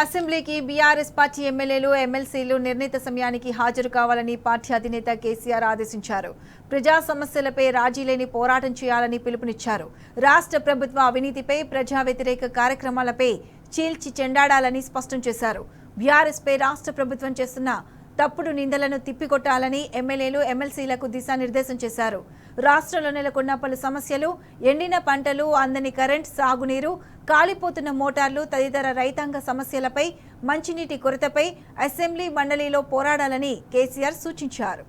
అసెంబ్లీకి BRS party ఎమ్మెల్యేలు ఎమ్మెల్సీలు నిర్ణీత సమయానికి హాజరు కావాలని పార్టీ అధినేత కేసీఆర్ ఆదేశించారు. ప్రజా సమస్యలపై రాజీ లేని పోరాటం చేయాలని పిలుపునిచ్చారు. రాష్ట్ర ప్రభుత్వ అవినీతిపై, ప్రజా వ్యతిరేక కార్యక్రమాలపై చీల్చి చెండాడాలని స్పష్టం చేశారు. బీఆర్ఎస్ పై రాష్ట్ర ప్రభుత్వం చేస్తున్న తప్పుడు నిందలను తిప్పికొట్టాలని ఎమ్మెల్యేలు ఎమ్మెల్సీలకు దిశానిర్దేశం చేశారు. రాష్ట్రంలో నెలకొన్న పలు సమస్యలు, ఎండిన పంటలు, అందని కరెంట్, సాగునీరు, కాలిపోతున్న మోటార్లు తదితర రైతాంగ సమస్యలపై, మంచినీటి కొరతపై అసెంబ్లీ మండలిలో పోరాడాలని కేసీఆర్ సూచించారు.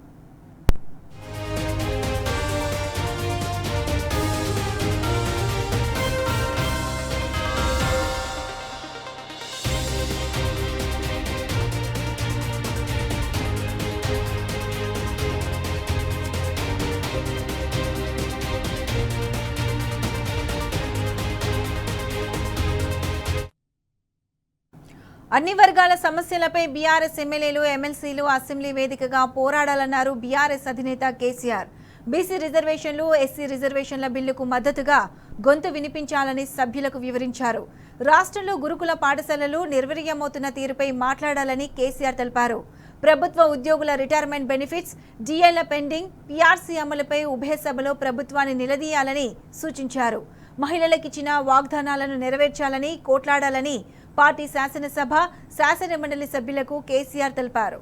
అన్ని వర్గాల సమస్యలపై బీఆర్ఎస్ ఎమ్మెల్యేలు ఎమ్మెల్సీలు అసెంబ్లీ వేదికగా పోరాడాలన్నారు బీఆర్ఎస్ అధినేత కేసీఆర్. బీసీ రిజర్వేషన్లు, ఎస్సీ రిజర్వేషన్ల బిల్లుకు మద్దతుగా గొంతు వినిపించాలని సభ్యులకు వివరించారు. రాష్ట్రంలో గురుకుల పాఠశాలలు నిర్వీర్యమవుతున్న తీరుపై మాట్లాడాలని కేసీఆర్ తెలిపారు. ప్రభుత్వ ఉద్యోగుల రిటైర్మెంట్ బెనిఫిట్స్, డిఏల పెండింగ్, పీఆర్సీ అమలుపై ఉభయ సభలో ప్రభుత్వాన్ని నిలదీయాలని సూచించారు. మహిళలకిచ్చిన వాగ్దానాలను నెరవేర్చాలని కోట్లాడాలని పార్టీ శాసనసభ, శాసన మండలి సభ్యులకు కేసీఆర్ తెలిపారు.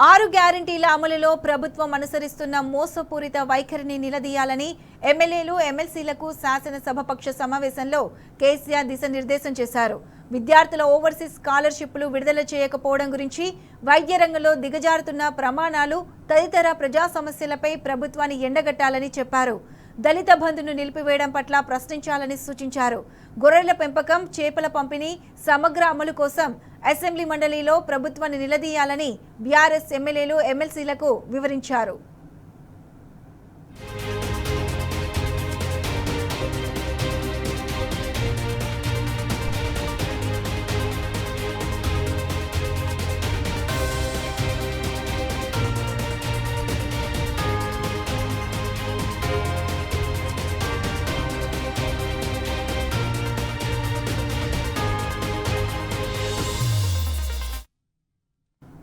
ఆరు గ్యారంటీల అమలులో ప్రభుత్వం అనుసరిస్తున్న మోసపూరిత వైఖరిని నిలదీయాలని ఎమ్మెల్యేలు ఎమ్మెల్సీలకు శాసనసభపక్ష సమావేశంలో కేసీఆర్ దిశానిర్దేశం చేశారు. విద్యార్థుల ఓవర్సీస్ స్కాలర్షిప్లు విడుదల చేయకపోవడం గురించి, వైద్య రంగంలో దిగజారుతున్న ప్రమాణాలు తదితర ప్రజా సమస్యలపై ప్రభుత్వాన్ని ఎండగట్టాలని చెప్పారు. దళిత బంధును నిలిపివేయడం పట్ల ప్రశ్నించాలని సూచించారు. గొర్రెల పెంపకం, చేపల పంపిణీ సమగ్ర అమలు కోసం అసెంబ్లీ మండలిలో ప్రభుత్వాన్ని నిలదీయాలని బీఆర్ఎస్ ఎమ్మెల్యేలు ఎమ్మెల్సీలకు వివరించారు.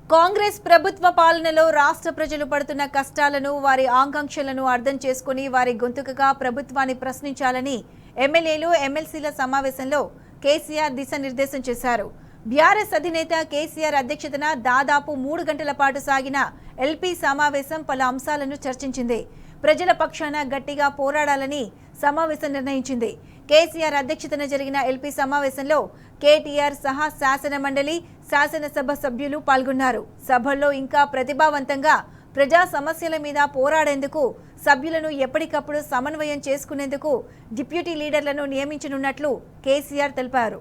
కాంగ్రెస్ ప్రభుత్వ పాలనలో రాష్ట్ర ప్రజలు పడుతున్న కష్టాలను, వారి ఆకాంక్షలను అర్థం చేసుకుని వారి గొంతుకగా ప్రభుత్వాన్ని ప్రశ్నించాలని ఎమ్మెల్యేలు ఎమ్మెల్సీల సమావేశంలో కేసీఆర్ దిశానిర్దేశం చేశారు. బీఆర్ఎస్ అధినేత కేసీఆర్ అధ్యక్షతన దాదాపు 3 గంటల పాటు సాగిన ఎల్పీ సమావేశం పలు అంశాలను చర్చించింది. ప్రజల పక్షాన గట్టిగా పోరాడాలని సమావేశం నిర్ణయించింది. కేసీఆర్ అధ్యక్షతన జరిగిన ఎల్పీ సమావేశంలో కేటీఆర్ సహా శాసన మండలి, శాసనసభ సభ్యులు పాల్గొన్నారు. సభల్లో ఇంకా ప్రతిభావంతంగా ప్రజా సమస్యల మీద పోరాడేందుకు సభ్యులను ఎప్పటికప్పుడు సమన్వయం చేసుకునేందుకు డిప్యూటీ లీడర్లను నియమించనున్నట్లు కేసీఆర్ తెలిపారు.